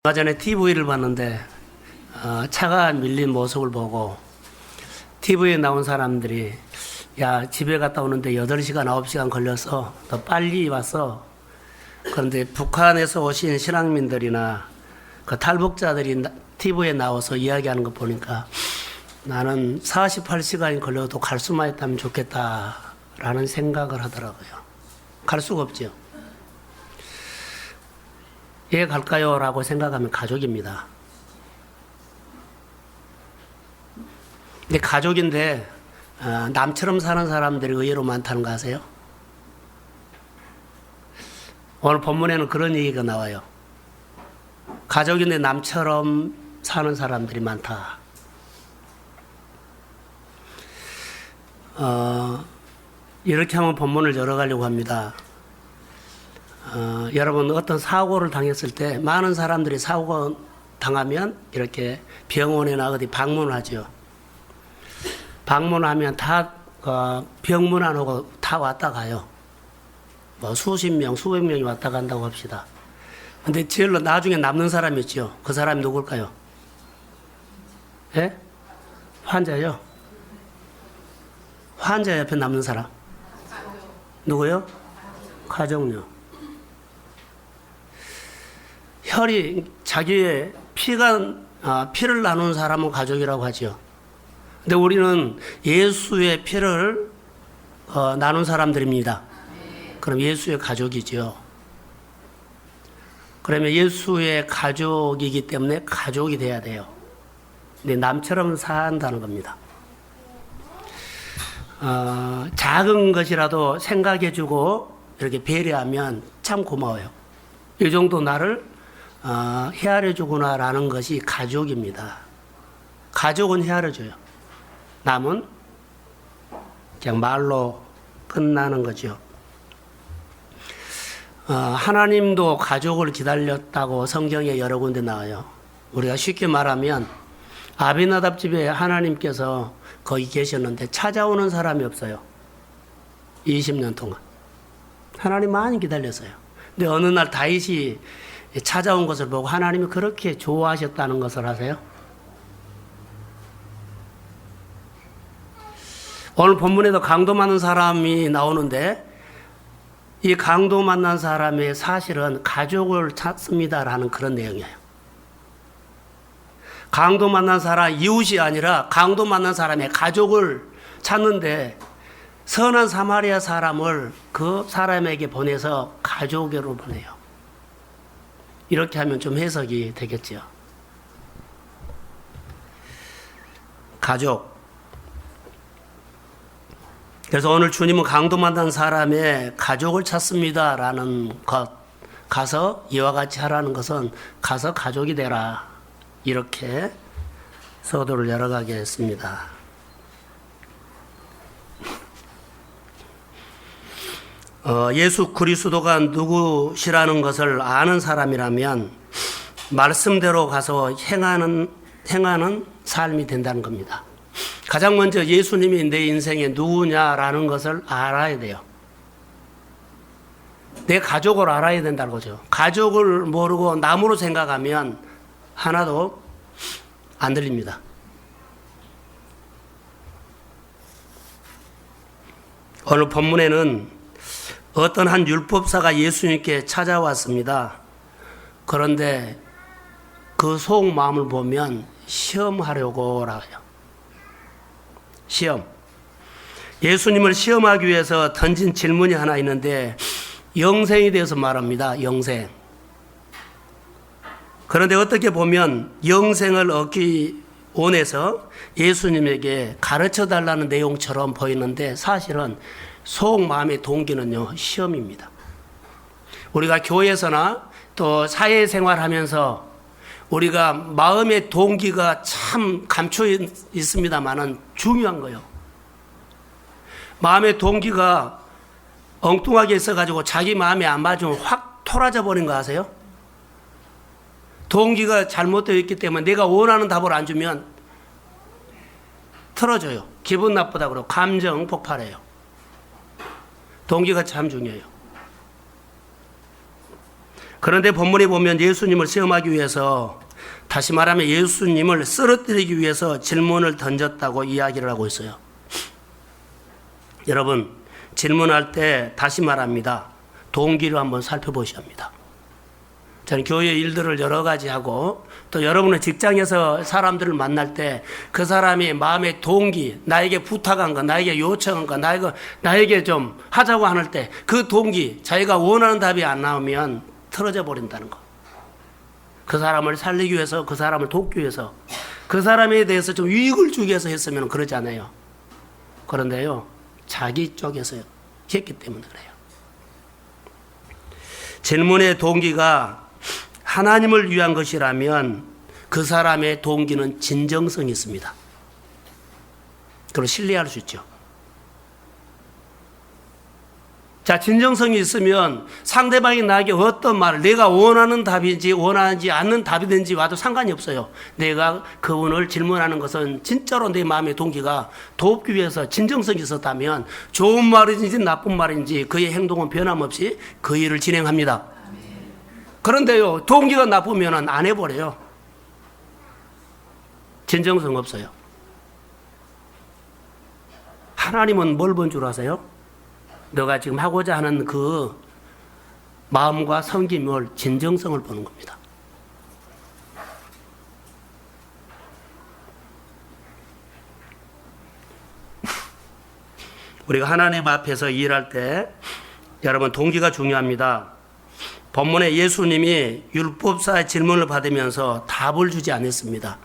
얼마 전에 TV를 봤는데 차가 밀린 모습을 보고 TV에 나온 사람들이 야 집에 갔다 오는데 8시간 9시간 걸려서 더 빨리 왔어. 그런데 북한에서 오신 신앙민들이나 그 탈북자들이 TV에 나와서 이야기하는 거 보니까 나는 48시간이 걸려도 갈 수만 있다면 좋겠다라는 생각을 하더라고요. 갈 수가 없죠. 예, 갈까요? 라고 생각하면 가족입니다. 근데 가족인데, 남처럼 사는 사람들이 의외로 많다는 거 아세요? 오늘 본문에는 그런 얘기가 나와요. 가족인데 남처럼 사는 사람들이 많다. 이렇게 하면 본문을 열어가려고 합니다. 여러분 어떤 사고를 당했을 때 많은 사람들이 사고 당하면 이렇게 병원이나 어디 방문하죠. 방문하면 다 병문 안 오고 다 왔다 가요. 뭐 수십 명, 수백 명이 왔다 간다고 합시다. 근데 제일 나중에 남는 사람이 있죠. 그 사람이 누굴까요? 예? 환자요. 환자 옆에 남는 사람. 누구요? 가족요. 혈이 자기의 피를 나누는 사람은 가족이라고 하죠. 근데 우리는 예수의 피를 나눈 사람들입니다. 그럼 예수의 가족이죠. 그러면 예수의 가족이기 때문에 가족이 돼야 돼요. 근데 남처럼 산다는 겁니다. 작은 것이라도 생각해주고 이렇게 배려하면 참 고마워요. 이 정도 나를 헤아려주구나라는 것이 가족입니다. 가족은 헤아려줘요. 남은 그냥 말로 끝나는 거죠. 하나님도 가족을 기다렸다고 성경에 여러 군데 나와요. 우리가 쉽게 말하면 아비나답 집에 하나님께서 거기 계셨는데 찾아오는 사람이 없어요. 20년 동안. 하나님 많이 기다렸어요. 근데 어느 날 다윗이 찾아온 것을 보고 하나님이 그렇게 좋아하셨다는 것을 아세요? 오늘 본문에도 강도 만난 사람이 나오는데 이 강도 만난 사람의 사실은 가족을 찾습니다라는 그런 내용이에요. 강도 만난 사람 이웃이 아니라 강도 만난 사람의 가족을 찾는데 선한 사마리아 사람을 그 사람에게 보내서 가족으로 보내요. 이렇게 하면 좀 해석이 되겠죠. 가족. 그래서 오늘 주님은 강도 만난 사람의 가족을 찾습니다라는 것, 가서 이와 같이 하라는 것은 가서 가족이 되라. 이렇게 서도를 열어가게 했습니다. 예수 그리스도가 누구시라는 것을 아는 사람이라면 말씀대로 가서 행하는 삶이 된다는 겁니다. 가장 먼저 예수님이 내 인생에 누구냐라는 것을 알아야 돼요. 내 가족을 알아야 된다는 거죠. 가족을 모르고 남으로 생각하면 하나도 안 들립니다. 오늘 본문에는 어떤 한 율법사가 예수님께 찾아왔습니다. 그런데 그 속마음을 보면 시험하려고 해요. 시험. 예수님을 시험하기 위해서 던진 질문이 하나 있는데 영생에 대해서 말합니다. 영생. 그런데 어떻게 보면 영생을 얻기 원해서 예수님에게 가르쳐 달라는 내용처럼 보이는데 사실은 속마음의 동기는요, 시험입니다. 우리가 교회에서나 또 사회생활하면서 우리가 마음의 동기가 참 감춰 있습니다만은 중요한 거예요. 마음의 동기가 엉뚱하게 있어가지고 자기 마음에 안 맞으면 확 토라져 버린 거 아세요? 동기가 잘못되어 있기 때문에 내가 원하는 답을 안 주면 틀어져요. 기분 나쁘다 그러고 감정 폭발해요. 동기가 참 중요해요. 그런데 본문에 보면 예수님을 시험하기 위해서, 다시 말하면 예수님을 쓰러뜨리기 위해서 질문을 던졌다고 이야기를 하고 있어요. 여러분, 질문할 때 다시 말합니다. 동기를 한번 살펴보셔야 합니다. 저는 교회 일들을 여러 가지 하고 또 여러분의 직장에서 사람들을 만날 때 그 사람이 마음의 동기, 나에게 부탁한 거, 나에게 요청한 거, 나에게 좀 하자고 하는 때 그 동기, 자기가 원하는 답이 안 나오면 틀어져 버린다는 거. 그 사람을 살리기 위해서, 그 사람을 돕기 위해서, 그 사람에 대해서 좀 유익을 주기 위해서 했으면 그러지 않아요. 그런데요, 자기 쪽에서 했기 때문에 그래요. 질문의 동기가 하나님을 위한 것이라면 그 사람의 동기는 진정성이 있습니다. 그걸 신뢰할 수 있죠. 자, 진정성이 있으면 상대방이 나에게 어떤 말을, 내가 원하는 답인지 원하지 않는 답이든지 와도 상관이 없어요. 내가 그분을 질문하는 것은 진짜로 내 마음의 동기가 돕기 위해서 진정성이 있었다면 좋은 말인지 나쁜 말인지 그의 행동은 변함없이 그 일을 진행합니다. 그런데요, 동기가 나쁘면 안 해버려요. 진정성 없어요. 하나님은 뭘 본 줄 아세요? 너가 지금 하고자 하는 그 마음과 섬김을, 진정성을 보는 겁니다. 우리가 하나님 앞에서 일할 때 여러분 동기가 중요합니다. 본문에 예수님이 율법사의 질문을 받으면서 답을 주지 않았습니다.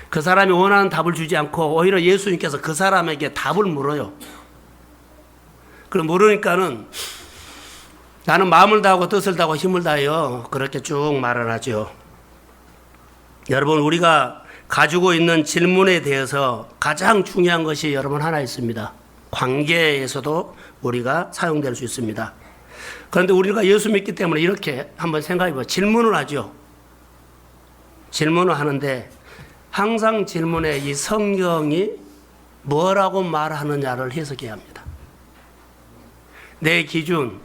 그 사람이 원하는 답을 주지 않고 오히려 예수님께서 그 사람에게 답을 물어요. 그럼 물으니까는 나는 마음을 다하고 뜻을 다하고 힘을 다하여 그렇게 쭉 말을 하죠. 여러분, 우리가 가지고 있는 질문에 대해서 가장 중요한 것이 여러분 하나 있습니다. 관계에서도 우리가 사용될 수 있습니다. 그런데 우리가 예수 믿기 때문에 이렇게 한번 생각해 보세요. 질문을 하죠. 질문을 하는데 항상 질문에 이 성경이 뭐라고 말하느냐를 해석해야 합니다. 내 기준,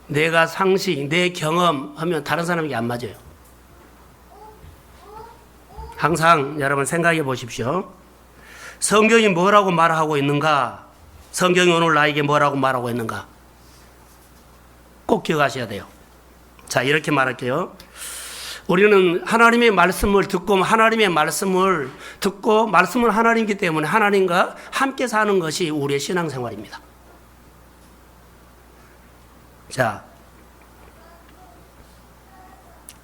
내가 상식, 내 경험 하면 다른 사람에게 안 맞아요. 항상 여러분 생각해 보십시오. 성경이 뭐라고 말하고 있는가? 성경이 오늘 나에게 뭐라고 말하고 있는가? 꼭 기억하셔야 돼요. 자, 이렇게 말할게요. 우리는 하나님의 말씀을 듣고 말씀은 하나님이기 때문에 하나님과 함께 사는 것이 우리의 신앙생활입니다. 자,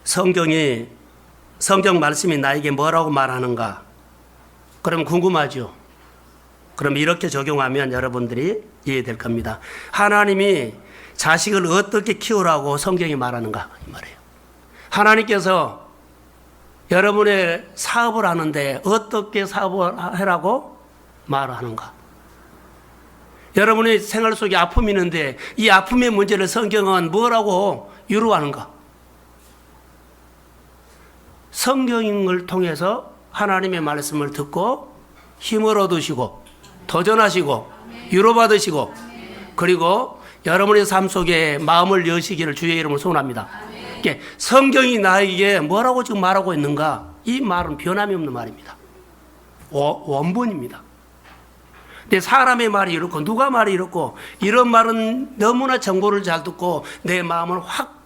성경 말씀이 나에게 뭐라고 말하는가? 그럼 궁금하죠? 그럼 이렇게 적용하면 여러분들이 이해될 겁니다. 하나님이 자식을 어떻게 키우라고 성경이 말하는가? 이 말이에요. 하나님께서 여러분의 사업을 하는데 어떻게 사업을 하라고 말하는가? 여러분의 생활 속에 아픔이 있는데 이 아픔의 문제를 성경은 뭐라고 유로하는가? 성경을 통해서 하나님의 말씀을 듣고 힘을 얻으시고 도전하시고 위로받으시고 그리고 여러분의 삶 속에 마음을 여시기를 주의 이름으로 소원합니다. 성경이 나에게 뭐라고 지금 말하고 있는가? 이 말은 변함이 없는 말입니다. 원본입니다. 근데 사람의 말이 이렇고 누가 말이 이렇고 이런 말은 너무나 정보를 잘 듣고 내 마음을 확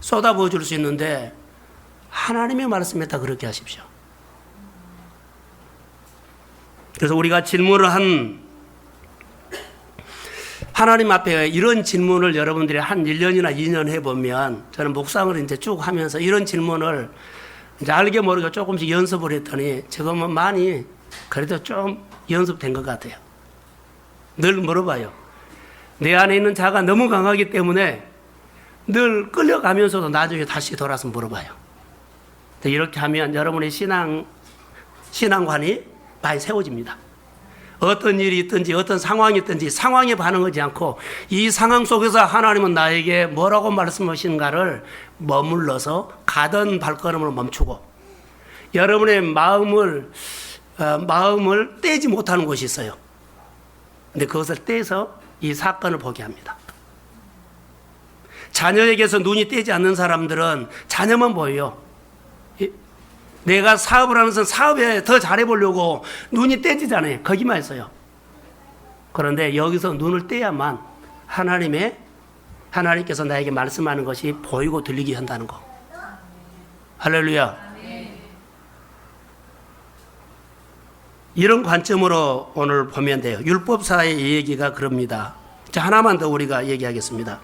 쏟아부어 줄 수 있는데 하나님의 말씀에 다 그렇게 하십시오. 그래서 우리가 질문을 하나님 앞에 이런 질문을 여러분들이 한 1년이나 2년 해보면 저는 묵상을 이제 쭉 하면서 이런 질문을 이제 알게 모르게 조금씩 연습을 했더니 지금은 많이 그래도 좀 연습된 것 같아요. 늘 물어봐요. 내 안에 있는 자가 너무 강하기 때문에 늘 끌려가면서도 나중에 다시 돌아서 물어봐요. 이렇게 하면 여러분의 신앙관이 많이 세워집니다. 어떤 일이 있든지 어떤 상황이 있든지 상황에 반응하지 않고 이 상황 속에서 하나님은 나에게 뭐라고 말씀하시는가를 머물러서 가던 발걸음을 멈추고 여러분의 마음을 떼지 못하는 곳이 있어요. 근데 그것을 떼서 이 사건을 보게 합니다. 자녀에게서 눈이 떼지 않는 사람들은 자녀만 보여요. 내가 사업을 하면서 사업에 더 잘해보려고 눈이 떼지잖아요. 거기만 있어요. 그런데 여기서 눈을 떼야만 하나님께서 나에게 말씀하는 것이 보이고 들리게 한다는 거. 할렐루야. 이런 관점으로 오늘 보면 돼요. 율법사의 얘기가 그럽니다. 자, 하나만 더 우리가 얘기하겠습니다.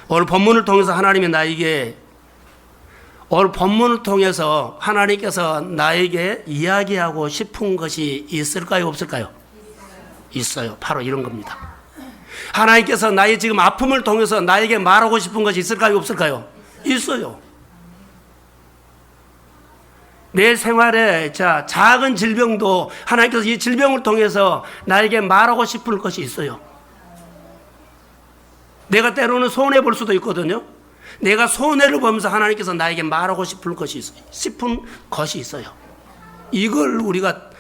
오늘 본문을 통해서 하나님께서 나에게 이야기하고 싶은 것이 있을까요, 없을까요? 있어요. 바로 이런 겁니다. 하나님께서 나의 지금 아픔을 통해서 나에게 말하고 싶은 것이 있을까요, 없을까요? 있어요. 내 생활에 작은 질병도 하나님께서 이 질병을 통해서 나에게 말하고 싶은 것이 있어요. 내가 때로는 손해볼 수도 있거든요. 내가 손해를 보면서 하나님께서 나에게 말하고 싶은 것이 있어요. 이걸 우리가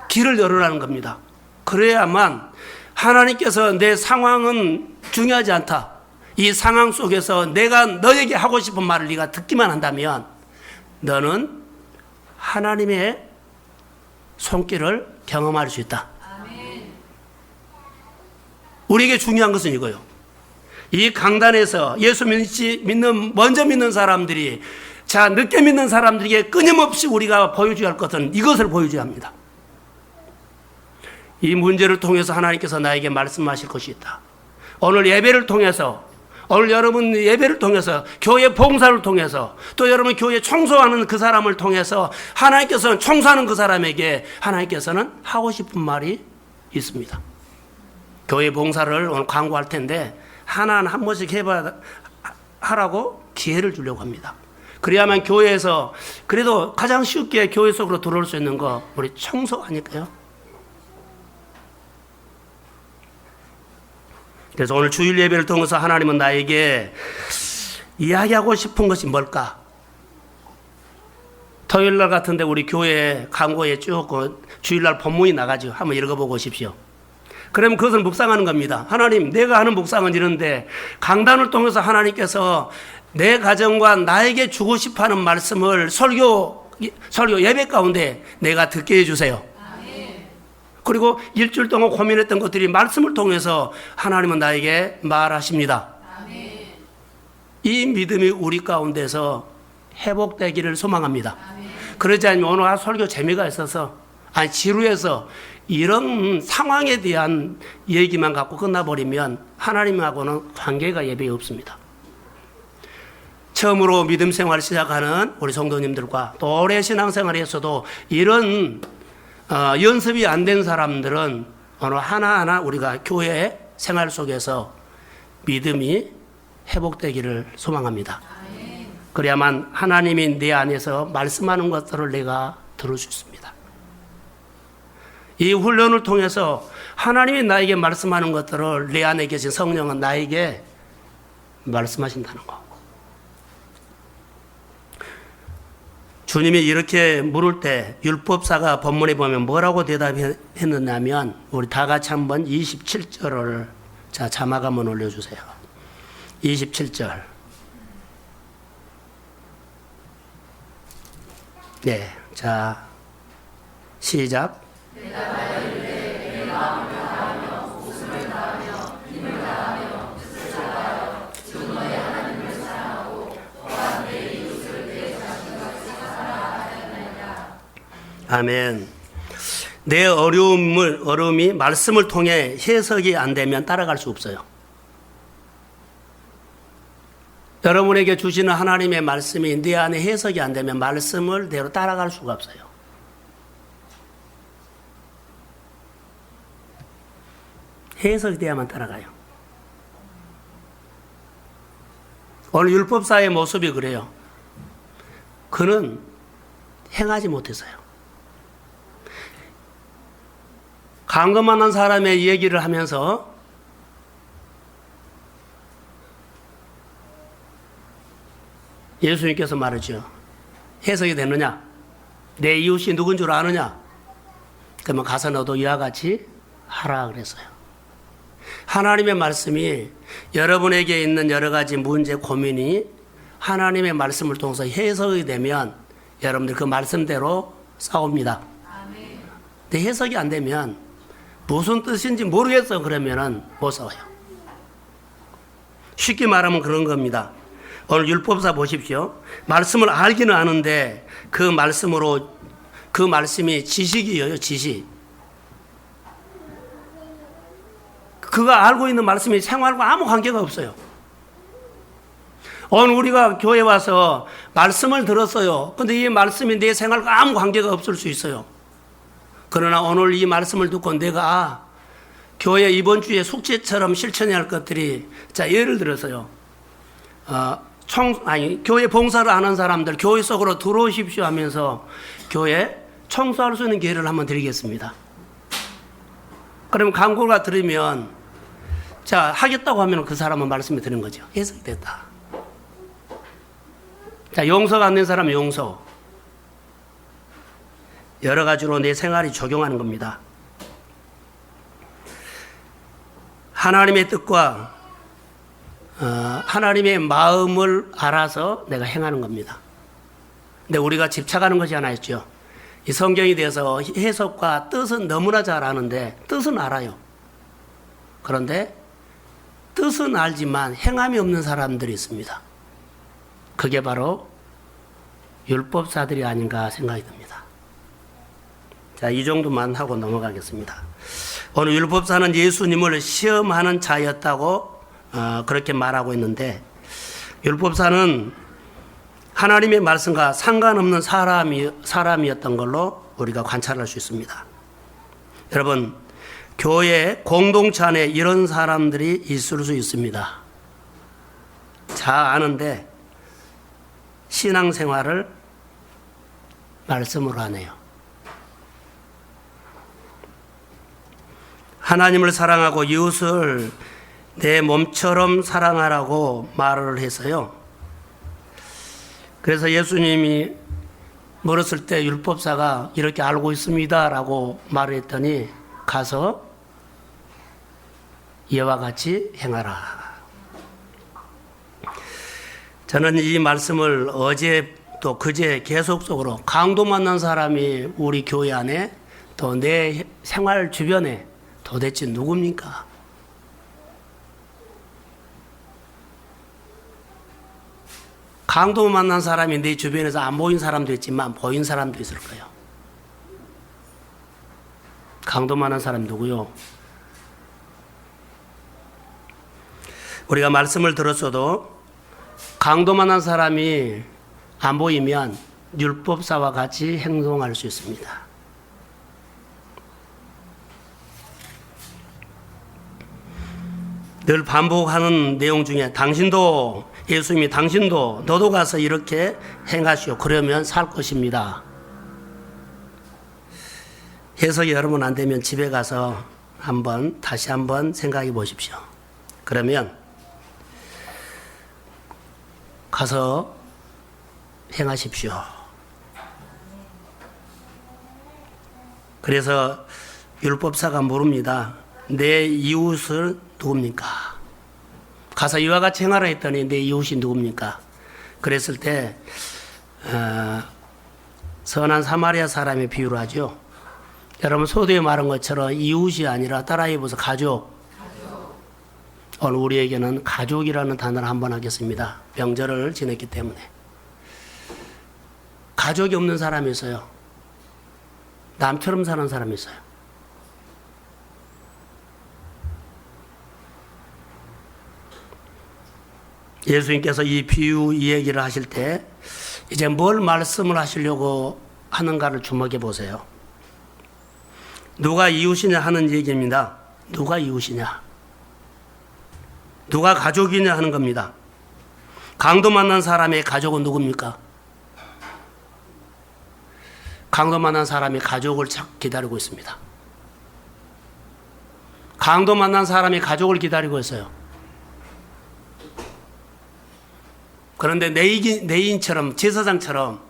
길을 열어라는 겁니다. 그래야만 하나님께서 내 상황은 중요하지 않다. 이 상황 속에서 내가 너에게 하고 싶은 말을 네가 듣기만 한다면 너는 하나님의 손길을 경험할 수 있다. 우리에게 중요한 것은 이거예요. 이 강단에서 예수 먼저 믿는 사람들이 늦게 믿는 사람들에게 끊임없이 우리가 보여줘야 할 것은 이것을 보여줘야 합니다. 이 문제를 통해서 하나님께서 나에게 말씀하실 것이 있다. 오늘 여러분 예배를 통해서 교회 봉사를 통해서 또 여러분 교회 청소하는 그 사람을 통해서 하나님께서는 청소하는 그 사람에게 하나님께서는 하고 싶은 말이 있습니다. 교회 봉사를 오늘 광고할 텐데 하나는 한 번씩 하라고 기회를 주려고 합니다. 그래야만 교회에서 그래도 가장 쉽게 교회 속으로 들어올 수 있는 거 우리 청소 아닐까요? 그래서 오늘 주일 예배를 통해서 하나님은 나에게 이야기하고 싶은 것이 뭘까? 토요일날 같은데 우리 교회 광고에 쭉 주일날 본문이 나가죠. 한번 읽어보고 오십시오. 그러면 그것을 묵상하는 겁니다. 하나님, 내가 하는 묵상은 이런데 강단을 통해서 하나님께서 내 가정과 나에게 주고 싶어하는 말씀을 설교 예배 가운데 내가 듣게 해주세요. 그리고 일주일 동안 고민했던 것들이 말씀을 통해서 하나님은 나에게 말하십니다. 이 믿음이 우리 가운데서 회복되기를 소망합니다. 그러지 않으면 오늘 설교 재미가 있어서 지루해서 이런 상황에 대한 얘기만 갖고 끝나버리면 하나님하고는 관계가 예배에 없습니다. 처음으로 믿음 생활을 시작하는 우리 성도님들과 또 오래 신앙생활에서도 이런 연습이 안 된 사람들은 오늘 하나하나 우리가 교회 생활 속에서 믿음이 회복되기를 소망합니다. 그래야만 하나님이 내 안에서 말씀하는 것들을 내가 들을 수 있습니다. 이 훈련을 통해서 하나님이 나에게 말씀하는 것들을 내 안에 계신 성령은 나에게 말씀하신다는 거. 주님이 이렇게 물을 때 율법사가 본문에 보면 뭐라고 대답했느냐면 우리 다 같이 한번 27절을 자막 한번 올려주세요. 27절. 네, 자 시작. 아멘. 내 어려움이 말씀을 통해 해석이 안 되면 따라갈 수 없어요. 여러분에게 주시는 하나님의 말씀이 내 안에 해석이 안 되면 말씀을 대로 따라갈 수가 없어요. 해석이 돼야만 따라가요. 오늘 율법사의 모습이 그래요. 그는 행하지 못해서요. 강건만 한 사람의 얘기를 하면서 예수님께서 말하죠. 해석이 되느냐? 내 이웃이 누군 줄 아느냐? 그러면 가서 너도 이와 같이 하라 그랬어요. 하나님의 말씀이 여러분에게 있는 여러 가지 문제, 고민이 하나님의 말씀을 통해서 해석이 되면 여러분들 그 말씀대로 싸웁니다. 근데 해석이 안 되면 무슨 뜻인지 모르겠어 그러면은 못 싸워요. 쉽게 말하면 그런 겁니다. 오늘 율법사 보십시오. 말씀을 알기는 아는데 그 말씀으로 그 말씀이 지식이에요, 지식. 그가 알고 있는 말씀이 생활과 아무 관계가 없어요. 오늘 우리가 교회 와서 말씀을 들었어요. 근데 이 말씀이 내 생활과 아무 관계가 없을 수 있어요. 그러나 오늘 이 말씀을 듣고 내가 교회 이번 주에 숙제처럼 실천해야 할 것들이, 자, 예를 들어서요. 교회 봉사를 하는 사람들 교회 속으로 들어오십시오 하면서 교회 청소할 수 있는 기회를 한번 드리겠습니다. 그러면 광고가 들으면, 자, 하겠다고 하면 그 사람은 말씀이 드는 거죠. 해석이 됐다. 자, 용서가 안 된 사람은 용서. 여러 가지로 내 생활이 적용하는 겁니다. 하나님의 뜻과 하나님의 마음을 알아서 내가 행하는 겁니다. 근데 우리가 집착하는 것이 하나 있죠. 이 성경에 대해서 해석과 뜻은 너무나 잘 아는데, 뜻은 알아요. 그런데 뜻은 알지만 행함이 없는 사람들이 있습니다. 그게 바로 율법사들이 아닌가 생각이 듭니다. 자, 이 정도만 하고 넘어가겠습니다. 오늘 율법사는 예수님을 시험하는 자였다고 그렇게 말하고 있는데, 율법사는 하나님의 말씀과 상관없는 사람이었던 걸로 우리가 관찰할 수 있습니다. 여러분, 교회 공동체 안에 이런 사람들이 있을 수 있습니다. 잘 아는데 신앙생활을 말씀으로 하네요. 하나님을 사랑하고 이웃을 내 몸처럼 사랑하라고 말을 해서요. 그래서 예수님이 물었을 때 율법사가 이렇게 알고 있습니다 라고 말을 했더니 가서 이와 같이 행하라. 저는 이 말씀을 어제 또 그제 계속적으로 강도 만난 사람이 우리 교회 안에 또 내 생활 주변에 도대체 누굽니까? 강도 만난 사람이 내 주변에서 안 보인 사람도 있지만 보인 사람도 있을 거예요. 강도 만난 사람 누구요? 우리가 말씀을 들었어도 강도 만난 사람이 안 보이면 율법사와 같이 행동할 수 있습니다. 늘 반복하는 내용 중에 예수님이 당신도 너도 가서 이렇게 행하시오. 그러면 살 것입니다. 해석이 여러분 안 되면 집에 가서 다시 한번 생각해 보십시오. 그러면 가서 행하십시오. 그래서 율법사가 물습니다. 내 이웃을 누굽니까? 가서 이와 같이 행하라 했더니 내 이웃이 누굽니까? 그랬을 때 선한 사마리아 사람의 비유를 하죠. 여러분 소도에 말한 것처럼 이웃이 아니라 따라해 보세요. 가족. 오늘 우리에게는 가족이라는 단어를 한번 하겠습니다. 명절을 지냈기 때문에. 가족이 없는 사람이 있어요. 남처럼 사는 사람이 있어요. 예수님께서 이 비유 이 얘기를 하실 때 이제 뭘 말씀을 하시려고 하는가를 주목해 보세요. 누가 이웃이냐 하는 얘기입니다. 누가 이웃이냐? 누가 가족이냐 하는 겁니다. 강도 만난 사람의 가족은 누굽니까? 강도 만난 사람이 가족을 기다리고 있습니다. 강도 만난 사람이 가족을 기다리고 있어요. 그런데 내인처럼 제사장처럼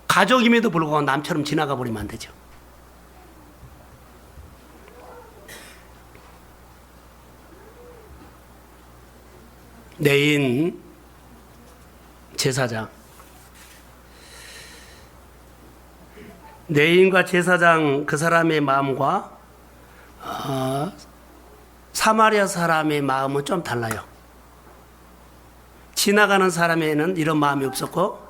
가족임에도 불구하고 남처럼 지나가 버리면 안 되죠. 내인 제사장. 내인과 제사장 그 사람의 마음과 사마리아 사람의 마음은 좀 달라요. 지나가는 사람에는 이런 마음이 없었고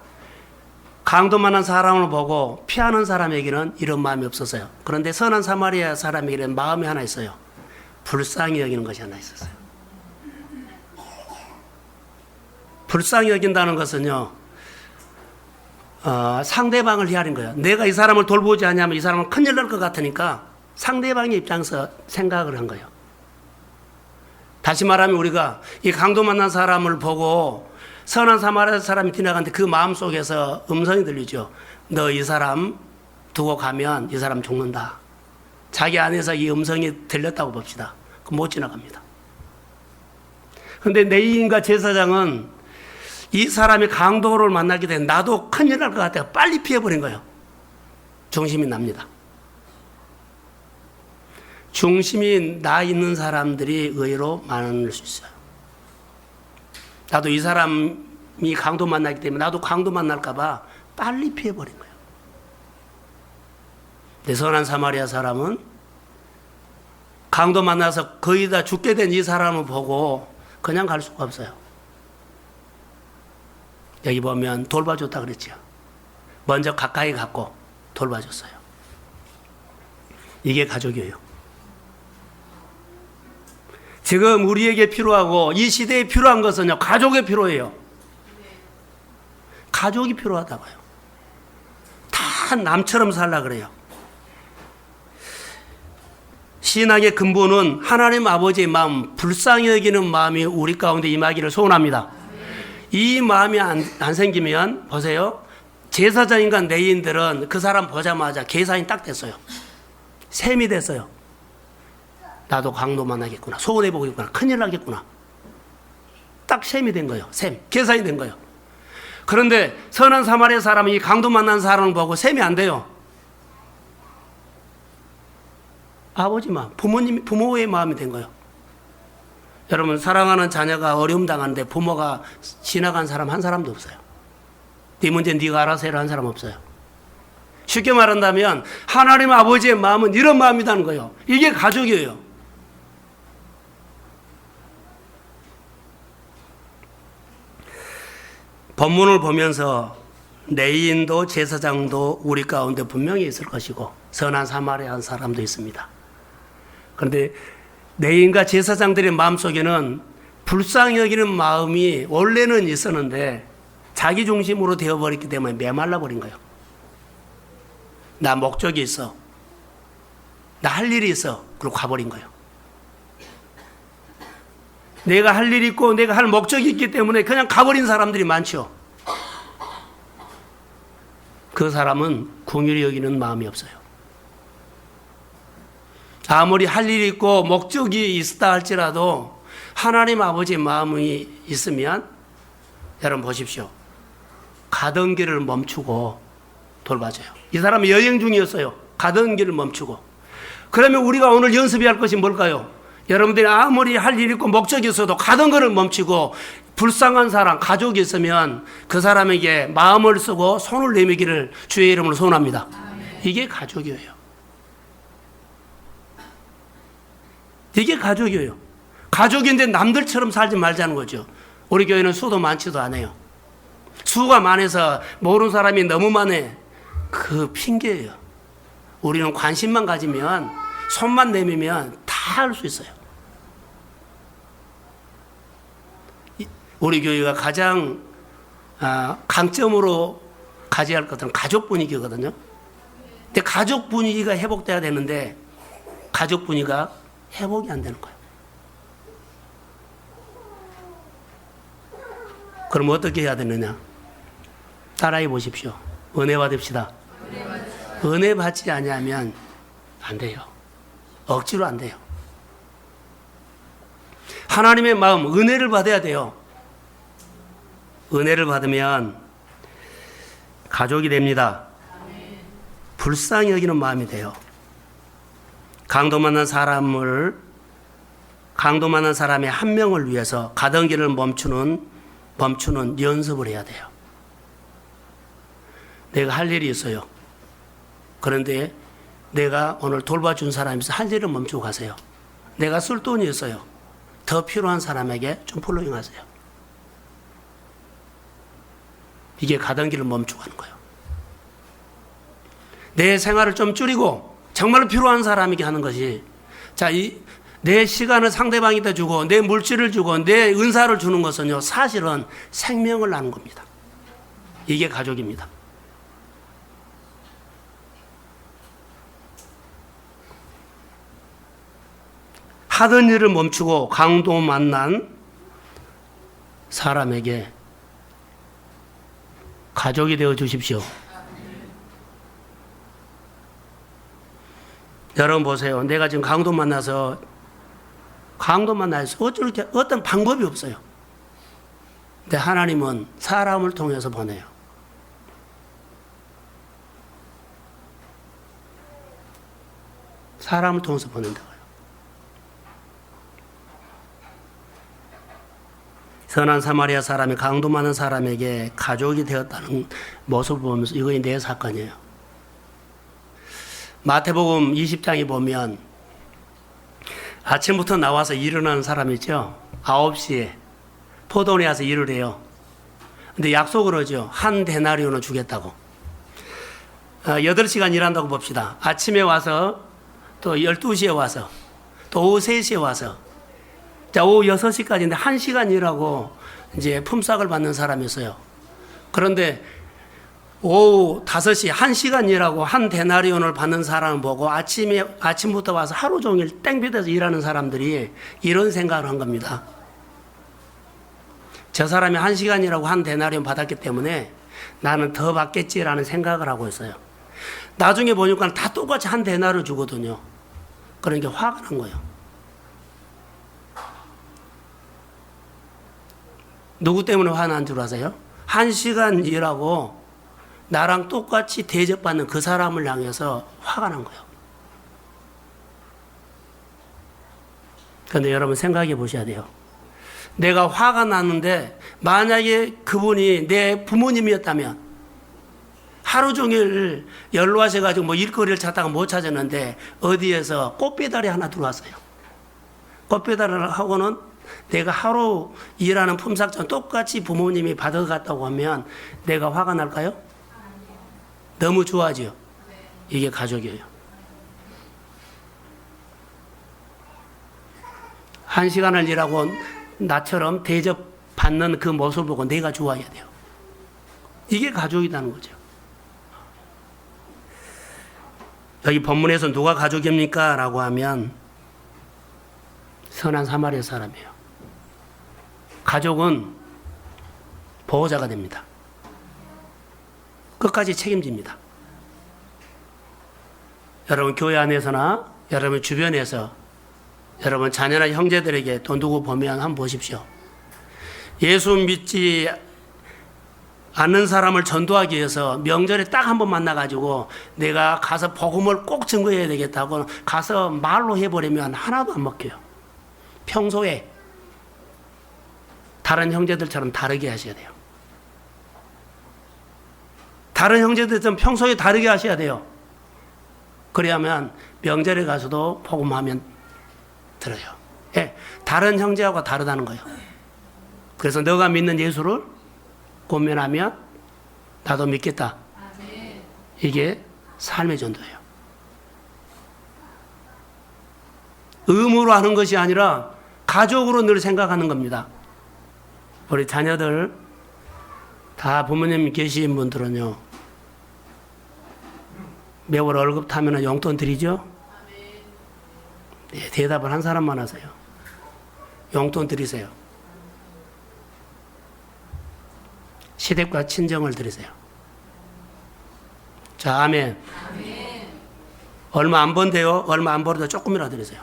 강도 만난 사람을 보고 피하는 사람에게는 이런 마음이 없었어요. 그런데 선한 사마리아 사람에게는 마음이 하나 있어요. 불쌍히 여기는 것이 하나 있었어요. 불쌍히 여긴다는 것은요, 상대방을 헤아린 거예요. 내가 이 사람을 돌보지 않으면 이 사람은 큰일 날 것 같으니까 상대방의 입장에서 생각을 한 거예요. 다시 말하면 우리가 이 강도 만난 사람을 보고 선한 사마리아 사람이 지나가는데 그 마음 속에서 음성이 들리죠. 너 이 사람 두고 가면 이 사람 죽는다. 자기 안에서 이 음성이 들렸다고 봅시다. 그럼 못 지나갑니다. 그런데 내인과 제사장은 이 사람이 강도를 만나게 된 나도 큰일 날 것 같아요. 빨리 피해버린 거예요. 중심이 납니다. 중심이 나 있는 사람들이 의외로 많을 수 있어요. 나도 이 사람이 강도 만나기 때문에 나도 강도 만날까봐 빨리 피해버린 거예요. 근데 선한 사마리아 사람은 강도 만나서 거의 다 죽게 된 이 사람을 보고 그냥 갈 수가 없어요. 여기 보면 돌봐줬다 그랬죠. 먼저 가까이 갔고 돌봐줬어요. 이게 가족이에요. 지금 우리에게 필요하고 이 시대에 필요한 것은요, 가족이 필요해요. 가족이 필요하다고요. 다 남처럼 살라 그래요. 신앙의 근본은 하나님 아버지의 마음, 불쌍히 여기는 마음이 우리 가운데 임하기를 소원합니다. 이 마음이 안 생기면 보세요. 제사장인가 내인들은 그 사람 보자마자 계산이 딱 됐어요. 셈이 됐어요. 나도 강도 만나겠구나. 소원해보겠구나. 큰일 나겠구나. 딱 셈이 된 거예요. 셈. 계산이 된 거예요. 그런데 선한 사마리아 사람이 강도 만난 사람을 보고 셈이 안 돼요. 아버지 마음, 부모의 마음이 된 거예요. 여러분, 사랑하는 자녀가 어려움 당하는데 부모가 지나간 사람 한 사람도 없어요. 네 문제 네가 알아서 해라 한 사람 없어요. 쉽게 말한다면 하나님 아버지의 마음은 이런 마음이라는 거예요. 이게 가족이에요. 본문을 보면서 내인도 제사장도 우리 가운데 분명히 있을 것이고 선한 사마리아 사람도 있습니다. 그런데 내인과 제사장들의 마음속에는 불쌍히 여기는 마음이 원래는 있었는데 자기 중심으로 되어버렸기 때문에 메말라 버린 거예요. 나 목적이 있어. 나 할 일이 있어. 그리고 가버린 거예요. 내가 할 일이 있고 내가 할 목적이 있기 때문에 그냥 가버린 사람들이 많죠. 그 사람은 긍휼히 여기는 마음이 없어요. 아무리 할 일이 있고 목적이 있다 할지라도 하나님 아버지의 마음이 있으면 여러분 보십시오. 가던 길을 멈추고 돌봐줘요. 이 사람이 여행 중이었어요. 가던 길을 멈추고. 그러면 우리가 오늘 연습해야 할 것이 뭘까요? 여러분들이 아무리 할 일이 있고 목적이 있어도 가던 것을 멈추고 불쌍한 사람, 가족이 있으면 그 사람에게 마음을 쓰고 손을 내미기를 주의 이름으로 소원합니다. 이게 가족이에요. 이게 가족이에요. 가족인데 남들처럼 살지 말자는 거죠. 우리 교회는 수도 많지도 않아요. 수가 많아서 모르는 사람이 너무 많아. 그 핑계예요. 우리는 관심만 가지면 손만 내밀면 다 할 수 있어요. 우리 교회가 가장 강점으로 가져야 할 것은 가족 분위기거든요. 근데 가족 분위기가 회복돼야 되는데 가족 분위기가 회복이 안 되는 거예요. 그럼 어떻게 해야 되느냐? 따라해 보십시오. 은혜 받읍시다. 은혜 받지 않으면 안 돼요. 억지로 안 돼요. 하나님의 마음, 은혜를 받아야 돼요. 은혜를 받으면 가족이 됩니다. 불쌍히 여기는 마음이 돼요. 강도 만난 사람을 강도 많은 사람의 한 명을 위해서 가던 길을 멈추는 연습을 해야 돼요. 내가 할 일이 있어요. 그런데 내가 오늘 돌봐준 사람이 있어 할 일을 멈추고 가세요. 내가 쓸 돈이 있어요. 더 필요한 사람에게 좀 플로잉하세요. 이게 가던 길을 멈추고 가는 거예요. 내 생활을 좀 줄이고 정말로 필요한 사람에게 하는 것이, 자, 내 시간을 상대방에다 주고 내 물질을 주고 내 은사를 주는 것은요, 사실은 생명을 나는 겁니다. 이게 가족입니다. 하던 일을 멈추고 강도 만난 사람에게 가족이 되어 주십시오. 여러분 보세요. 내가 지금 강도 만나서 어떤 방법이 없어요. 근데 하나님은 사람을 통해서 보내요. 사람을 통해서 보낸다고요. 선한 사마리아 사람이 강도 많은 사람에게 가족이 되었다는 모습을 보면서 이거 내 사건이에요. 마태복음 20장에 보면 아침부터 나와서 일어나는 사람 있죠. 9시에 포도원에 와서 일을 해요. 근데 약속을 하죠. 한 데나리온을 주겠다고. 8시간 일한다고 봅시다. 아침에 와서 또 12시에 와서 또 오후 3시에 와서, 자, 오후 6시까지인데 1시간 일하고 이제 품삯을 받는 사람이 있어요. 그런데 오후 5시 1시간 일하고 한 데나리온을 받는 사람을 보고 아침부터 와서 하루 종일 땡볕에서 일하는 사람들이 이런 생각을 한 겁니다. 저 사람이 1시간 일하고 한 데나리온 받았기 때문에 나는 더 받겠지라는 생각을 하고 있어요. 나중에 보니까 다 똑같이 한 데나리온 주거든요. 그러니까 화가 난 거예요. 누구 때문에 화난 줄 아세요? 1시간 일하고 나랑 똑같이 대접받는 그 사람을 향해서 화가 난 거예요. 그런데 여러분 생각해 보셔야 돼요. 내가 화가 났는데 만약에 그분이 내 부모님이었다면 하루 종일 연로하셔가지고 뭐 일거리를 찾다가 못 찾았는데 어디에서 꽃배달이 하나 들어왔어요. 꽃배달을 하고는 내가 하루 일하는 품삯처럼 똑같이 부모님이 받아갔다고 하면 내가 화가 날까요? 너무 좋아하죠. 이게 가족이에요. 1시간을 일하고 나처럼 대접받는 그 모습을 보고 내가 좋아해야 돼요. 이게 가족이라는 거죠. 여기 본문에서 누가 가족입니까? 라고 하면 선한 사마리아 사람이에요. 가족은 보호자가 됩니다. 끝까지 책임집니다. 여러분 교회 안에서나 여러분 주변에서 여러분 자녀나 형제들에게 돈 두고 보면 한번 보십시오. 예수 믿지 않는 사람을 전도하기 위해서 명절에 딱 한 번 만나가지고 내가 가서 복음을 꼭 증거해야 되겠다고 가서 말로 해버리면 하나도 안 먹혀요. 평소에 다른 형제들처럼 다르게 하셔야 돼요. 다른 형제들처럼 평소에 다르게 하셔야 돼요. 그래야만 명절에 가서도 복음하면 들어요. 예, 다른 형제하고 다르다는 거예요. 그래서 너가 믿는 예수를 고면하면 나도 믿겠다. 이게 삶의 전도예요. 의무로 하는 것이 아니라 가족으로 늘 생각하는 겁니다. 우리 자녀들 다 부모님 계신 분들은요, 매월 월급 타면 용돈 드리죠? 네, 대답을 한 사람만 하세요. 용돈 드리세요. 시댁과 친정을 드리세요. 자, 아멘. 얼마 안 번대요. 얼마 안 벌어도 조금이라도 드리세요.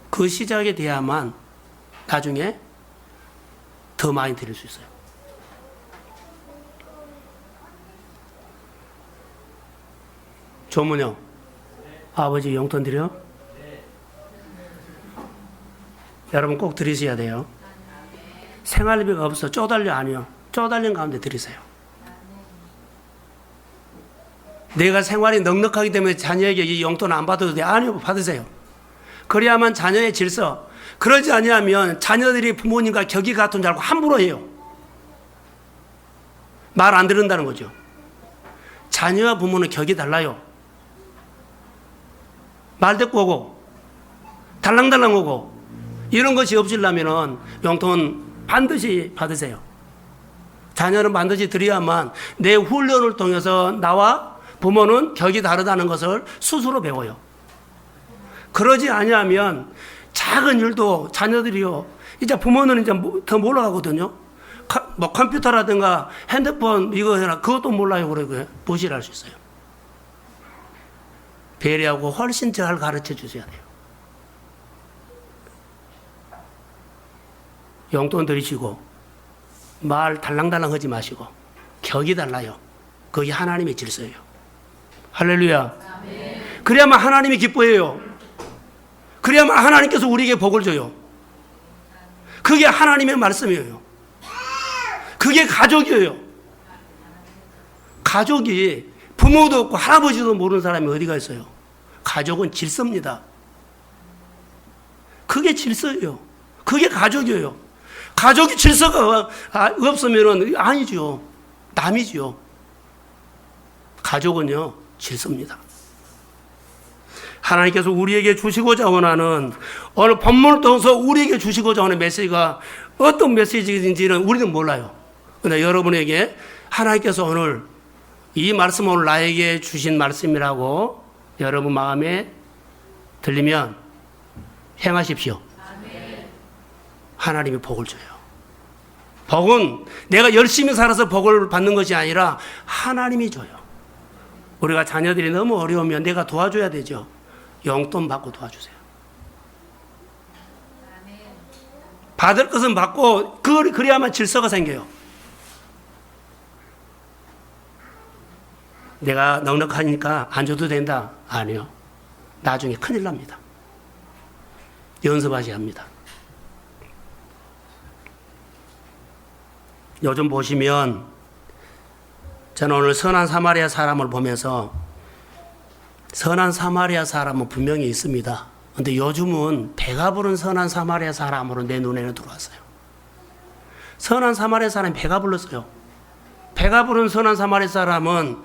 그 시작에 돼야만 나중에 더 많이 드릴 수 있어요. 조문요. 아버지 용돈 드려? 여러분 꼭 들으셔야 돼요. 생활비가 없어. 쪼달려 아니요. 쪼달린 가운데 들으세요. 내가 생활이 넉넉하기 때문에 자녀에게 이 용돈 안 받아도 돼. 아니요. 받으세요. 그래야만 자녀의 질서. 그러지 아니하면 자녀들이 부모님과 격이 같은 줄 알고 함부로 해요. 말 안 들은다는 거죠. 자녀와 부모는 격이 달라요. 말대꾸 오고 달랑달랑 오고 이런 것이 없으려면 용돈 반드시 받으세요. 자녀는 반드시 드려야만 내 훈련을 통해서 나와 부모는 격이 다르다는 것을 스스로 배워요. 그러지 아니하면 작은 일도 자녀들이요. 이제 부모는 이제 더 몰라가거든요. 뭐 컴퓨터라든가 핸드폰 이거 해라 그것도 몰라요. 그러고요. 무시를 할 수 있어요. 배려하고 훨씬 잘 가르쳐 주셔야 돼요. 용돈 드리시고 말 달랑달랑 하지 마시고 격이 달라요. 그게 하나님의 질서예요. 할렐루야. 그래야만 하나님이 기뻐해요. 그래야만 하나님께서 우리에게 복을 줘요. 그게 하나님의 말씀이에요. 그게 가족이에요. 가족이 부모도 없고 할아버지도 모르는 사람이 어디가 있어요. 가족은 질서입니다. 그게 질서예요. 그게 가족이에요. 가족이 질서가 없으면 아니죠. 남이죠. 가족은요, 질서입니다. 하나님께서 우리에게 주시고자 원하는 오늘 본문을 통해서 우리에게 주시고자 하는 메시지가 어떤 메시지인지는 우리는 몰라요. 그런데 여러분에게 하나님께서 오늘 이 말씀 오늘 나에게 주신 말씀이라고 여러분 마음에 들리면 행하십시오. 하나님이 복을 줘요. 복은 내가 열심히 살아서 복을 받는 것이 아니라 하나님이 줘요. 우리가 자녀들이 너무 어려우면 내가 도와줘야 되죠. 용돈 받고 도와주세요. 받을 것은 받고 그래야만 질서가 생겨요. 내가 넉넉하니까 안 줘도 된다. 아니요. 나중에 큰일 납니다. 연습하셔야 합니다. 요즘 보시면 저는 오늘 선한 사마리아 사람을 보면서 선한 사마리아 사람은 분명히 있습니다. 그런데 요즘은 배가 부른 선한 사마리아 사람으로 내 눈에는 들어왔어요. 선한 사마리아 사람이 배가 불렀어요. 배가 부른 선한 사마리아 사람은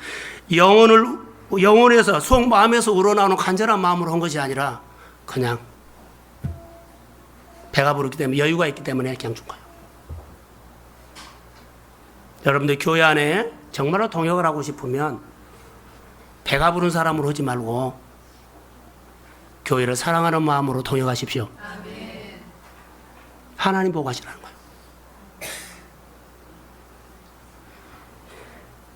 영혼에서 속 마음에서 우러나오는 간절한 마음으로 한 것이 아니라 그냥 배가 부르기 때문에 여유가 있기 때문에 그냥 준 거예요. 여러분들 교회 안에 정말로 동역을 하고 싶으면 배가 부른 사람으로 하지 말고 교회를 사랑하는 마음으로 동역하십시오. 하나님 보고 하시라는 거예요.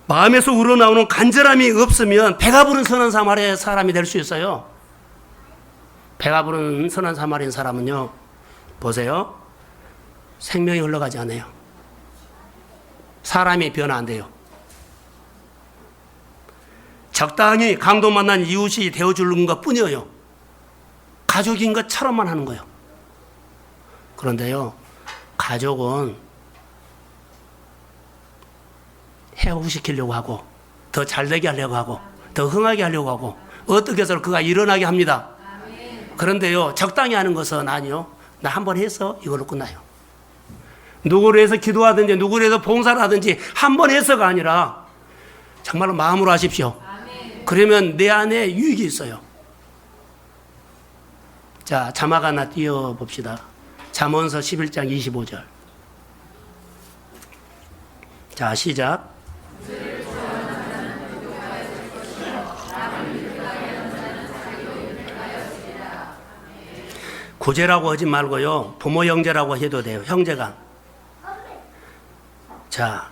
마음에서 우러나오는 간절함이 없으면 배가 부른 선한 사마리아 사람이 될 수 있어요. 배가 부른 선한 사마리아 사람은요, 보세요. 생명이 흘러가지 않아요. 사람이 변화 안 돼요. 적당히 강도 만난 이웃이 되어주는 것 뿐이에요. 가족인 것처럼만 하는 거예요. 그런데요, 가족은 회복시키려고 하고, 더 잘되게 하려고 하고, 더 흥하게 하려고 하고, 어떻게 해서 그가 일어나게 합니다. 그런데요, 적당히 하는 것은 아니요. 나 한 번 해서 이걸로 끝나요. 누구를 해서 기도하든지, 누구를 해서 봉사를 하든지, 한 번 해서가 아니라, 정말로 마음으로 하십시오. 그러면 내 안에 유익이 있어요. 자, 자막 하나 띄워봅시다. 잠언서 11장 25절. 자, 시작. 구제라고 하지 말고요. 부모 형제라고 해도 돼요. 형제간. 자,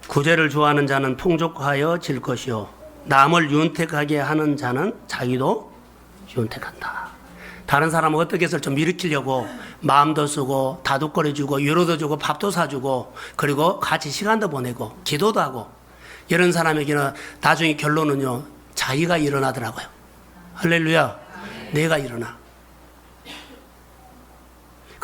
구제를 좋아하는 자는 풍족하여 질 것이요. 남을 윤택하게 하는 자는 자기도 윤택한다. 다른 사람은 어떻게 해서 좀 일으키려고 마음도 쓰고 다독거려주고 위로도 주고 밥도 사주고 그리고 같이 시간도 보내고 기도도 하고 이런 사람에게는 나중에 결론은요. 자기가 일어나더라고요. 할렐루야. 내가 일어나.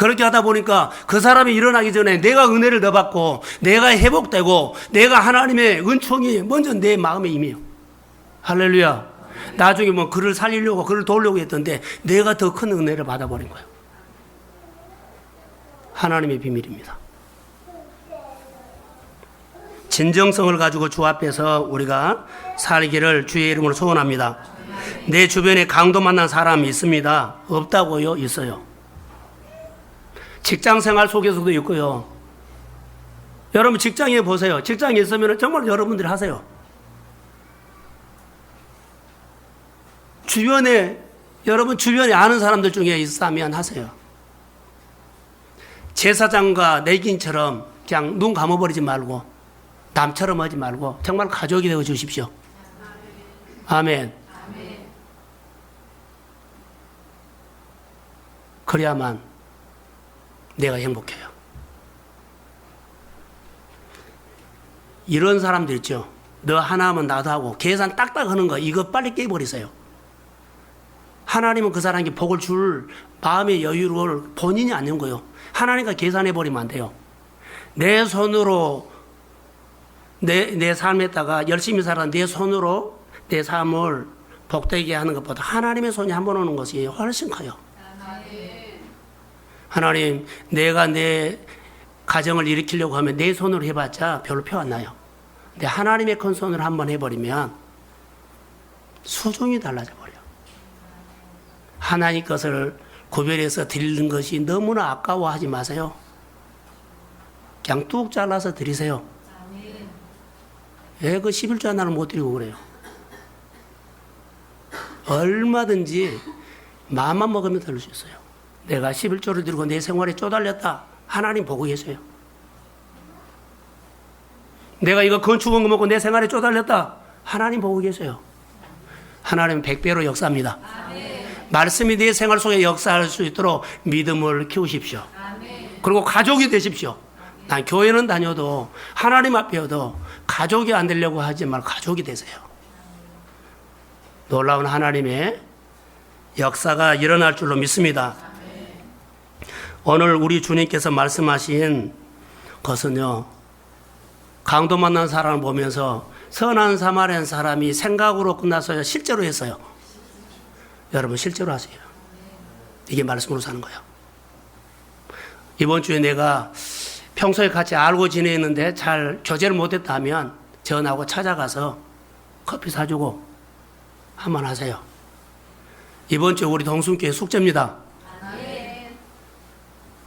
그렇게 하다 보니까 그 사람이 일어나기 전에 내가 은혜를 더 받고 내가 회복되고 내가 하나님의 은총이 먼저 내 마음에 임해요. 할렐루야. 나중에 뭐 그를 살리려고 그를 도우려고 했던데 내가 더 큰 은혜를 받아버린 거예요. 하나님의 비밀입니다. 진정성을 가지고 주 앞에서 우리가 살기를 주의 이름으로 소원합니다. 내 주변에 강도 만난 사람이 있습니다. 없다고요? 있어요. 직장 생활 속에서도 있고요. 여러분 직장에 보세요. 직장에 있으면 정말 여러분들이 하세요. 여러분 주변에 아는 사람들 중에 있다면 하세요. 제사장과 내긴처럼 그냥 눈 감아버리지 말고 남처럼 하지 말고 정말 가족이 되어 주십시오. 아멘. 그래야만 내가 행복해요. 이런 사람들 있죠. 너 하나 하면 나도 하고 계산 딱딱 하는 거 이거 빨리 깨버리세요. 하나님은 그 사람에게 복을 줄 마음의 여유를 본인이 안 연 거예요. 하나님과 계산해버리면 안 돼요. 내 손으로 내 삶에다가 열심히 살아 내 손으로 내 삶을 복되게 하는 것보다 하나님의 손이 한 번 오는 것이 훨씬 커요. 하나님, 내가 내 가정을 일으키려고 하면 내 손으로 해봤자 별로 표 안 나요. 근데 하나님의 큰 손으로 한번 해버리면 수준이 달라져 버려요. 하나님 것을 구별해서 드리는 것이 너무나 아까워하지 마세요. 그냥 뚝 잘라서 드리세요. 왜 그 11조 하나를 못 드리고 그래요? 얼마든지 마음만 먹으면 드릴 수 있어요. 내가 11조를 드리고 내 생활에 쪼달렸다. 하나님 보고 계세요. 내가 이거 건축원 거 먹고 내 생활에 쪼달렸다. 하나님 보고 계세요. 하나님은 100배로 역사합니다. 말씀이 내 생활 속에 역사할 수 있도록 믿음을 키우십시오. 그리고 가족이 되십시오. 난 교회는 다녀도 하나님 앞에도 가족이 안 되려고 하지 말고 가족이 되세요. 놀라운 하나님의 역사가 일어날 줄로 믿습니다. 오늘 우리 주님께서 말씀하신 것은요, 강도 만난 사람을 보면서 선한 사마리안 사람이 생각으로 끝났어요? 실제로 했어요? 여러분 실제로 하세요. 이게 말씀으로 사는 거예요. 이번 주에 내가 평소에 같이 알고 지내는데 잘 교제를 못했다 하면 전하고 찾아가서 커피 사주고 한번 하세요. 이번 주에 우리 동순교회 숙제입니다.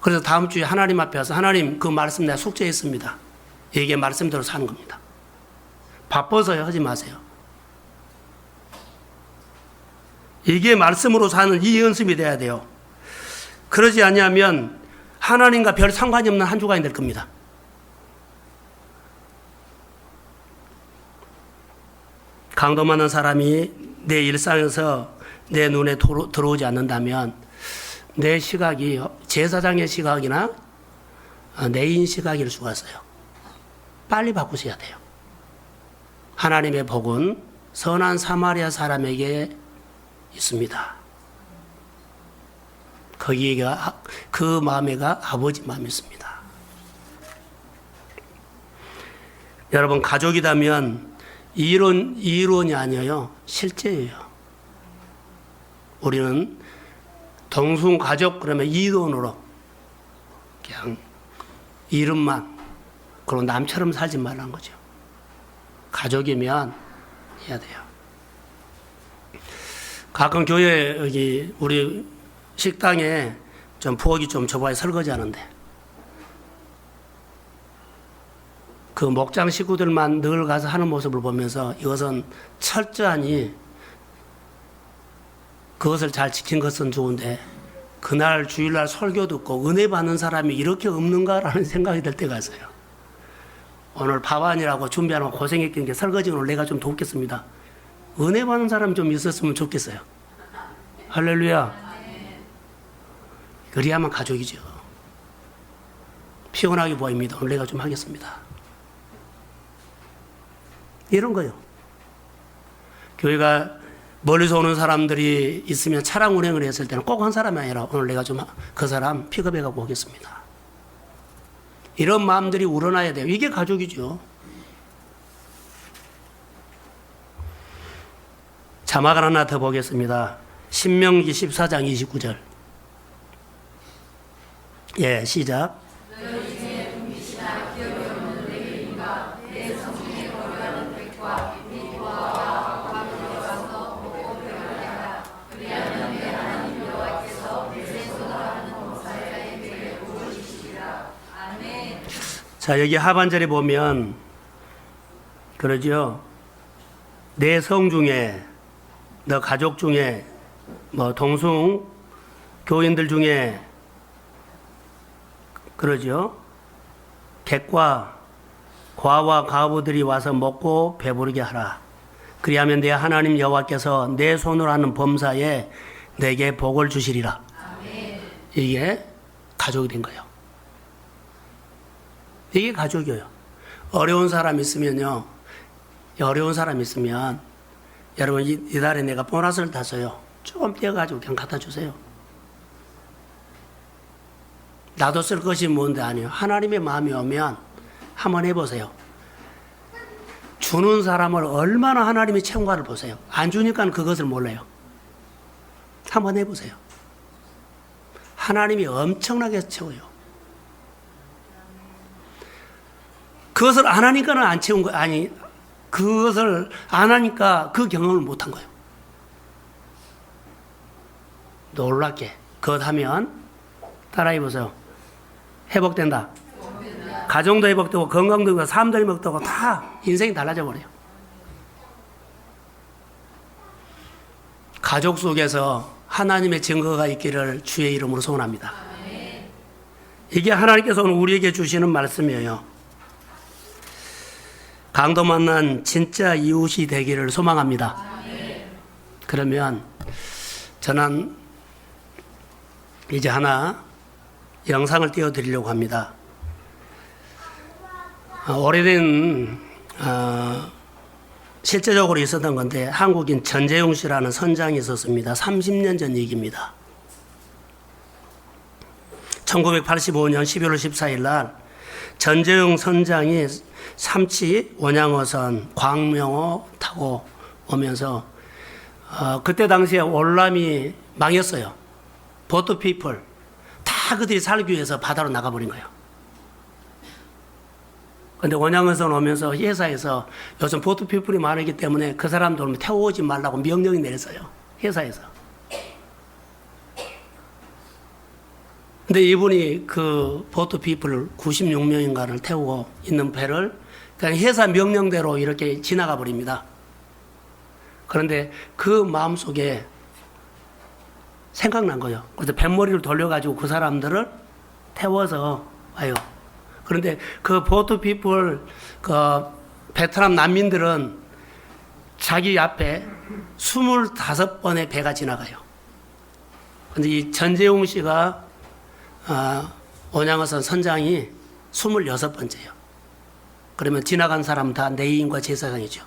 그래서 다음 주에 하나님 앞에 와서 하나님 그 말씀 내가 숙제했습니다. 이게 말씀대로 사는 겁니다. 바빠서 하지 마세요. 이게 말씀으로 사는 이 연습이 돼야 돼요. 그러지 않으면 하나님과 별 상관이 없는 한 주간이 될 겁니다. 강도 많은 사람이 내 일상에서 내 눈에 들어오지 않는다면 내 시각이 제사장의 시각이나 내인 시각일 수가 있어요. 빨리 바꾸셔야 돼요. 하나님의 복은 선한 사마리아 사람에게 있습니다. 거기가 그 마음에가 아버지 마음이었습니다. 여러분 가족이라면 이론이 아니에요. 실제예요. 우리는 동승 가족 그러면 이론으로 그냥 이름만 그리고 남처럼 살지 말라는 거죠. 가족이면 해야 돼요. 가끔 교회 여기 우리 식당에 좀 부엌이 좀 좁아요. 설거지하는데 그 목장 식구들만 늘 가서 하는 모습을 보면서 이것은 철저하니 그것을 잘 지킨 것은 좋은데 그날 주일날 설교 듣고 은혜 받는 사람이 이렇게 없는가라는 생각이 들 때가 있어요. 오늘 밥안이라고 준비하는 고생했긴 게 설거지 오늘 내가 좀 돕겠습니다. 은혜 받는 사람이 좀 있었으면 좋겠어요. 할렐루야. 그리야만 가족이죠. 피곤하게 보입니다. 오늘 내가 좀 하겠습니다. 이런 거요. 교회가 멀리서 오는 사람들이 있으면 차량 운행을 했을 때는 꼭 한 사람이 아니라 오늘 내가 좀 그 사람 픽업해가고 오겠습니다. 이런 마음들이 우러나야 돼요. 이게 가족이죠. 자막을 하나 더 보겠습니다. 신명기 14장 29절. 예, 시작. 자, 여기 하반절에 보면 그러죠. 내 성 중에, 너 가족 중에, 뭐 동성 교인들 중에 그러죠. 객과 과와 과부들이 와서 먹고 배부르게 하라. 그리하면 내 하나님 여호와께서 내 손으로 하는 범사에 내게 복을 주시리라. 아멘. 이게 가족이 된 거예요. 이게 가족이에요. 어려운 사람 있으면요. 어려운 사람 있으면 여러분 이달에 내가 보너스를 탔어요. 조금 떼어가지고 그냥 갖다 주세요. 나도 쓸 것이 뭔데 아니에요. 하나님의 마음이 오면 한번 해보세요. 주는 사람을 얼마나 하나님이 채운가를 보세요. 안 주니까 그것을 몰라요. 한번 해보세요. 하나님이 엄청나게 채워요. 그것을 안 하니까는 안 채운 거예요. 아니, 그것을 안 하니까 그 경험을 못 한 거예요. 놀랍게. 그것 하면, 따라해 보세요. 회복된다. 가정도 회복되고, 건강도 회복되고, 삶도 회복되고, 다 인생이 달라져 버려요. 가족 속에서 하나님의 증거가 있기를 주의 이름으로 소원합니다. 이게 하나님께서 오늘 우리에게 주시는 말씀이에요. 강도 만난 진짜 이웃이 되기를 소망합니다. 그러면 저는 이제 하나 영상을 띄워드리려고 합니다. 오래된 실제적으로 있었던 건데 한국인 전재용 씨라는 선장이 있었습니다. 30년 전 얘기입니다. 1985년 12월 14일 날 전재용 선장이 삼치 원양어선 광명호 타고 오면서 그때 당시에 월남이 망했어요. 보트피플 다 그들이 살기 위해서 바다로 나가버린 거예요. 근데 원양어선 오면서 회사에서 요즘 보트피플이 많기 때문에 그 사람들 태워오지 말라고 명령이 내렸어요. 회사에서. 근데 이분이 그 보트피플 96명인가를 태우고 있는 배를 그냥 회사 명령대로 이렇게 지나가 버립니다. 그런데 그 마음속에 생각난 거예요. 그래서 뱃머리를 돌려가지고 그 사람들을 태워서 와요. 그런데 그 보트피플 그 베트남 난민들은 자기 앞에 25번의 배가 지나가요. 근데 이 전재용 씨가 원양어선 선장이 26번째예요. 그러면 지나간 사람 다 내인과 제사장이죠.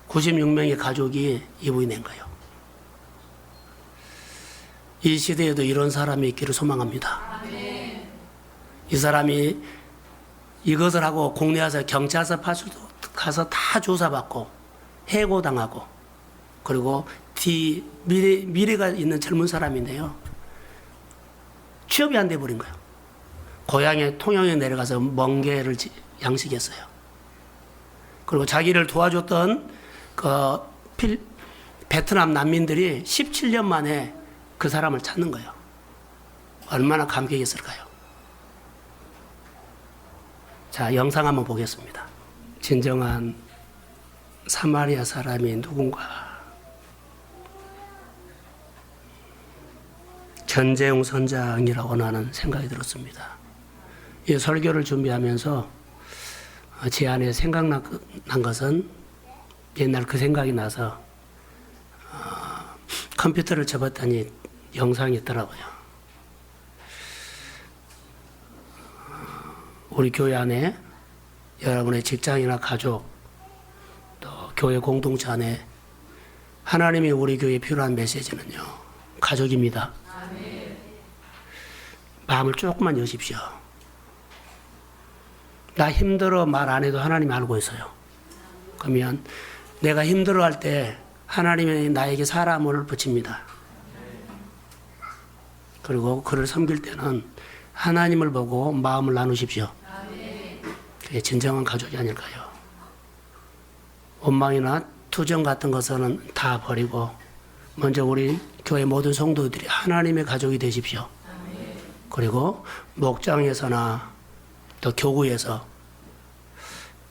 96명의 가족이 이분이 낸 거예요. 이 시대에도 이런 사람이 있기를 소망합니다. 아멘. 이 사람이 이것을 하고 국내 와서 경찰서 파출소 가서 다 조사받고 해고당하고 그리고 미래가 있는 젊은 사람인데요. 취업이 안 돼 버린 거예요. 고향에 통영에 내려가서 멍게를 양식했어요. 그리고 자기를 도와줬던 그 베트남 난민들이 17년 만에 그 사람을 찾는 거예요. 얼마나 감격했을까요? 자, 영상 한번 보겠습니다. 진정한 사마리아 사람이 누군가. 전재용 선장이라고 나는 생각이 들었습니다. 이 설교를 준비하면서 제 안에 생각난 것은 옛날 그 생각이 나서 컴퓨터를 접었더니 영상이 있더라고요. 우리 교회 안에 여러분의 직장이나 가족 또 교회 공동체 안에 하나님이 우리 교회에 필요한 메시지는요, 가족입니다. 마음을 조금만 여십시오. 나 힘들어 말 안 해도 하나님이 알고 있어요. 그러면 내가 힘들어할 때 하나님이 나에게 사람을 붙입니다. 그리고 그를 섬길 때는 하나님을 보고 마음을 나누십시오. 그게 진정한 가족이 아닐까요? 원망이나 투정 같은 것은 다 버리고 먼저 우리 교회 모든 성도들이 하나님의 가족이 되십시오. 그리고 목장에서나 또 교구에서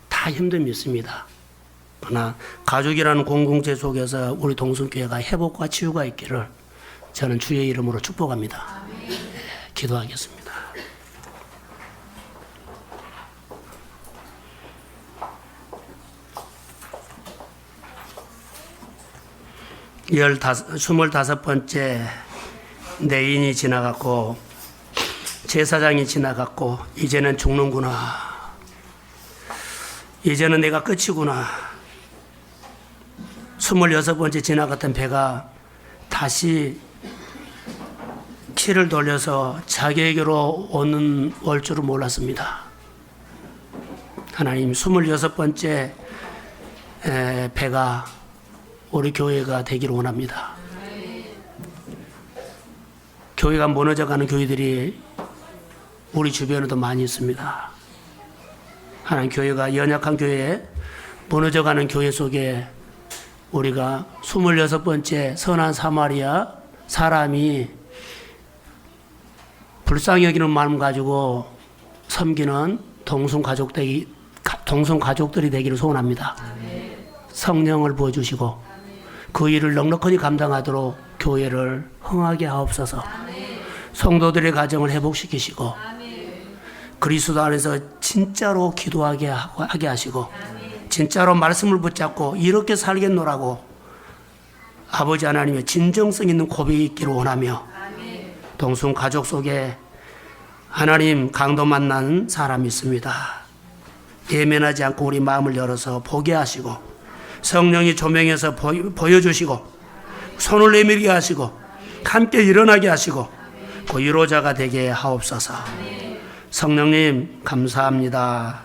다 힘듦이 있습니다. 그러나 가족이라는 공동체 속에서 우리 동순교회가 회복과 치유가 있기를 저는 주의 이름으로 축복합니다. 네, 기도하겠습니다. 스물다섯 번째 내인이 지나갔고 제사장이 지나갔고 이제는 죽는구나. 이제는 내가 끝이구나. 26번째 지나갔던 배가 다시 키를 돌려서 자기에게로 올 줄은 몰랐습니다. 하나님 26번째 배가 우리 교회가 되기를 원합니다. 교회가 무너져가는 교회들이 우리 주변에도 많이 있습니다. 하나님 교회가 연약한 교회, 무너져가는 교회 속에 우리가 26번째 선한 사마리아 사람이 불쌍히 여기는 마음 가지고 섬기는 동성 가족들이 되기를 소원합니다. 성령을 부어주시고 그 일을 넉넉히 감당하도록 교회를 흥하게 하옵소서. 성도들의 가정을 회복시키시고 그리스도 안에서 진짜로 기도하게 하게 하시고 진짜로 말씀을 붙잡고 이렇게 살겠노라고 아버지 하나님의 진정성 있는 고백이 있기를 원하며 동순 가족 속에 하나님 강도 만난 사람이 있습니다. 예민하지 않고 우리 마음을 열어서 보게 하시고 성령이 조명해서 보여주시고 손을 내밀게 하시고 함께 일어나게 하시고 그 위로자가 되게 하옵소서. 성령님 감사합니다.